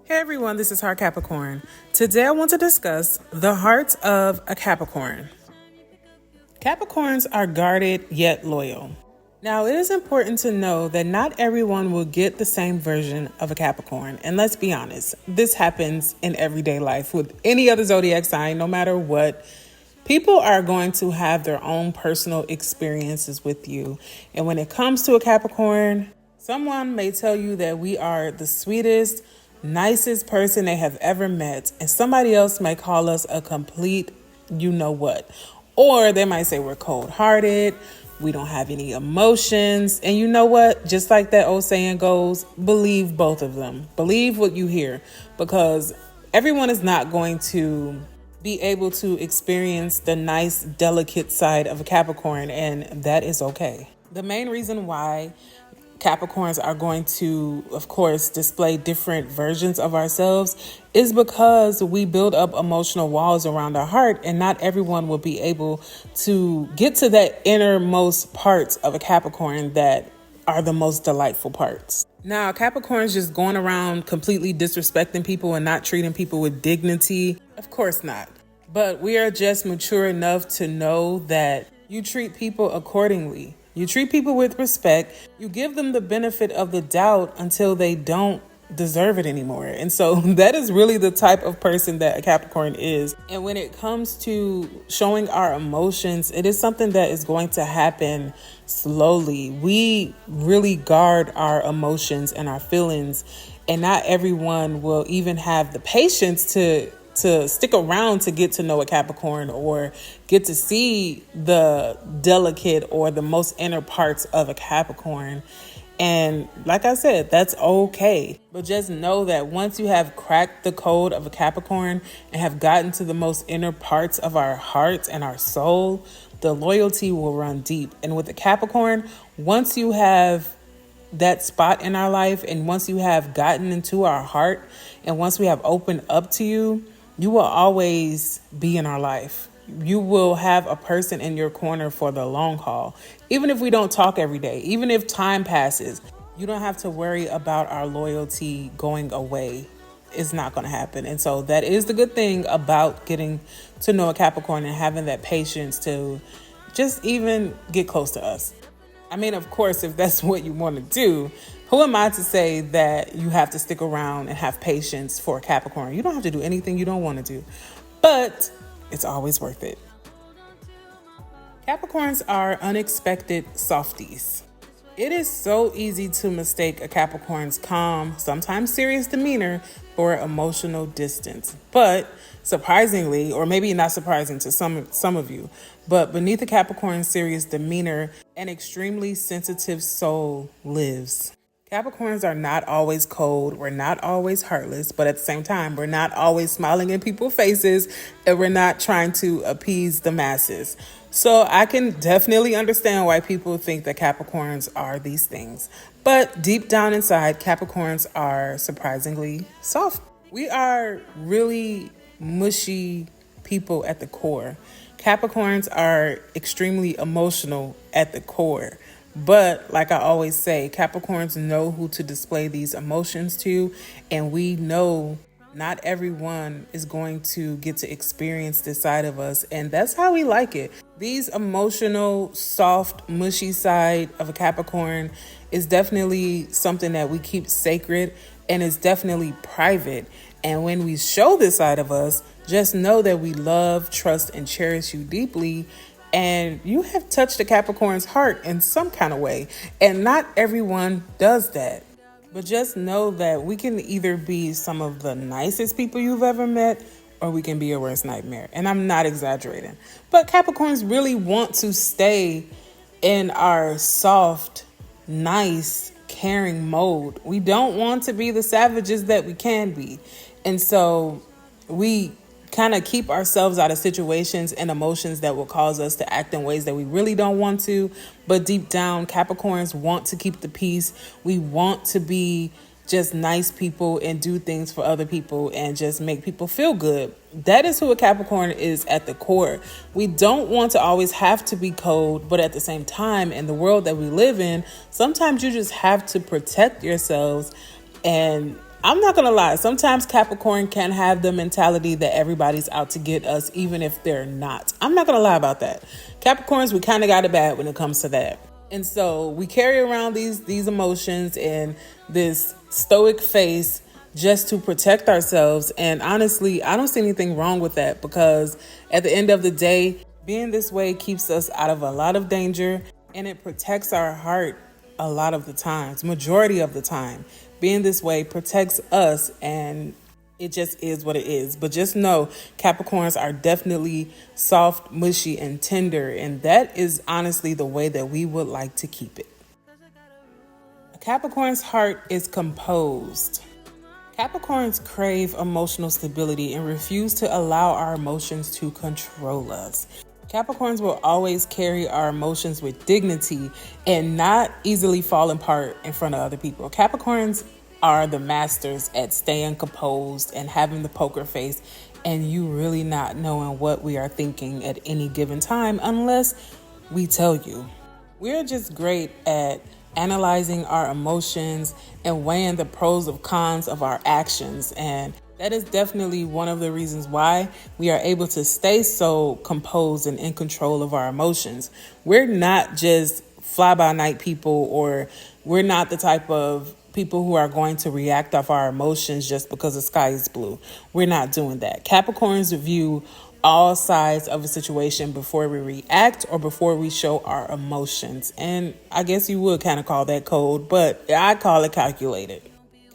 Hey everyone, this is Heart Capricorn. Today I want to discuss the hearts of a Capricorn. Capricorns are guarded yet loyal. Now, it is important to know that not everyone will get the same version of a Capricorn. And let's be honest, this happens in everyday life with any other zodiac sign, no matter what. People are going to have their own personal experiences with you. And when it comes to a Capricorn, someone may tell you that we are the sweetest, nicest person they have ever met, and somebody else might call us a complete you know what. Or they might say we're cold-hearted, we don't have any emotions, and you know what? Just like that old saying goes, believe both of them. Believe what you hear, because everyone is not going to be able to experience the nice, delicate side of a Capricorn, and that is okay. The main reason why Capricorns are going to, of course, display different versions of ourselves is because we build up emotional walls around our heart, and not everyone will be able to get to that innermost parts of a Capricorn that are the most delightful parts. Now, Capricorns just going around completely disrespecting people and not treating people with dignity. Of course not. But we are just mature enough to know that you treat people accordingly. You treat people with respect. You give them the benefit of the doubt until they don't deserve it anymore. And so that is really the type of person that a Capricorn is. And when it comes to showing our emotions, it is something that is going to happen slowly. We really guard our emotions and our feelings, and not everyone will even have the patience to stick around to get to know a Capricorn or get to see the delicate or the most inner parts of a Capricorn. And like I said, that's okay. But just know that once you have cracked the code of a Capricorn and have gotten to the most inner parts of our hearts and our soul, the loyalty will run deep. And with a Capricorn, once you have that spot in our life, and once you have gotten into our heart, and once we have opened up to you, you will always be in our life. You will have a person in your corner for the long haul. Even if we don't talk every day, even if time passes, you don't have to worry about our loyalty going away. It's not going to happen. And so that is the good thing about getting to know a Capricorn and having that patience to just even get close to us. I mean, of course, if that's what you want to do, who am I to say that you have to stick around and have patience for a Capricorn? You don't have to do anything you don't want to do, but it's always worth it. Capricorns are unexpected softies. It is so easy to mistake a Capricorn's calm, sometimes serious demeanor for emotional distance. But surprisingly, or maybe not surprising to some of you, but beneath a Capricorn's serious demeanor, an extremely sensitive soul lives. Capricorns are not always cold, we're not always heartless, but at the same time, we're not always smiling in people's faces, and we're not trying to appease the masses. So I can definitely understand why people think that Capricorns are these things. But deep down inside, Capricorns are surprisingly soft. We are really mushy people at the core. Capricorns are extremely emotional at the core. But like I always say, Capricorns know who to display these emotions to, and we know not everyone is going to get to experience this side of us, and that's how we like it. These emotional, soft, mushy side of a Capricorn is definitely something that we keep sacred, and is definitely private. And when we show this side of us, just know that we love, trust, and cherish you deeply. And you have touched a Capricorn's heart in some kind of way. And not everyone does that. But just know that we can either be some of the nicest people you've ever met, or we can be your worst nightmare. And I'm not exaggerating. But Capricorns really want to stay in our soft, nice, caring mode. We don't want to be the savages that we can be. And so we kind of keep ourselves out of situations and emotions that will cause us to act in ways that we really don't want to. But deep down, Capricorns want to keep the peace. We want to be just nice people and do things for other people and just make people feel good. That is who a Capricorn is at the core. We don't want to always have to be cold, but at the same time, in the world that we live in, sometimes you just have to protect yourselves and I'm not gonna lie, sometimes Capricorn can have the mentality that everybody's out to get us, even if they're not. I'm not gonna lie about that. Capricorns, we kind of got it bad when it comes to that. And so we carry around these emotions and this stoic face just to protect ourselves. And honestly, I don't see anything wrong with that, because at the end of the day, being this way keeps us out of a lot of danger, and it protects our heart a lot of the times, majority of the time. Being this way protects us, and it just is what it is. But just know, Capricorns are definitely soft, mushy, and tender, and that is honestly the way that we would like to keep it. A Capricorn's heart is composed. Capricorns crave emotional stability and refuse to allow our emotions to control us. Capricorns will always carry our emotions with dignity and not easily fall apart in front of other people. Capricorns are the masters at staying composed and having the poker face, and you really not knowing what we are thinking at any given time unless we tell you. We're just great at analyzing our emotions and weighing the pros and cons of our actions, and that is definitely one of the reasons why we are able to stay so composed and in control of our emotions. We're not just fly-by-night people, or we're not the type of people who are going to react off our emotions just because the sky is blue. We're not doing that. Capricorns view all sides of a situation before we react or before we show our emotions. And I guess you would kind of call that cold, but I call it calculated.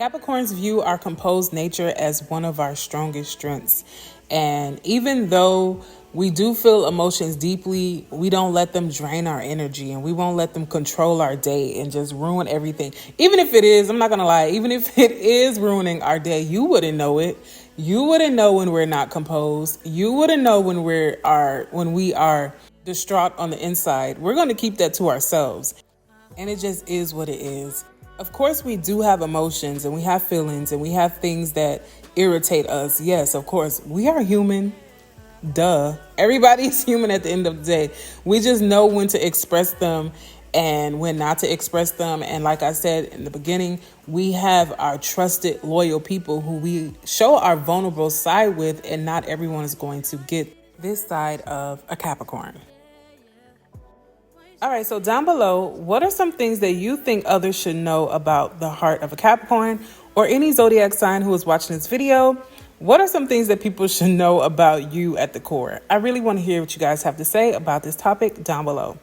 Capricorns view our composed nature as one of our strongest strengths. And even though we do feel emotions deeply, we don't let them drain our energy, and we won't let them control our day and just ruin everything. Even if it is, I'm not going to lie, even if it is ruining our day, you wouldn't know it. You wouldn't know when we're not composed. You wouldn't know when we are distraught on the inside. We're going to keep that to ourselves. And it just is what it is. Of course, we do have emotions, and we have feelings, and we have things that irritate us. Yes, of course, we are human. Duh. Everybody's human at the end of the day. We just know when to express them and when not to express them. And like I said in the beginning, we have our trusted, loyal people who we show our vulnerable side with, and not everyone is going to get this side of a Capricorn. All right, so down below, what are some things that you think others should know about the heart of a Capricorn, or any zodiac sign who is watching this video? What are some things that people should know about you at the core? I really want to hear what you guys have to say about this topic down below.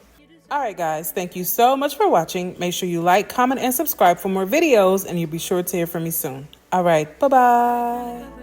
All right, guys, thank you so much for watching. Make sure you like, comment, and subscribe for more videos, and you'll be sure to hear from me soon. All right, bye-bye.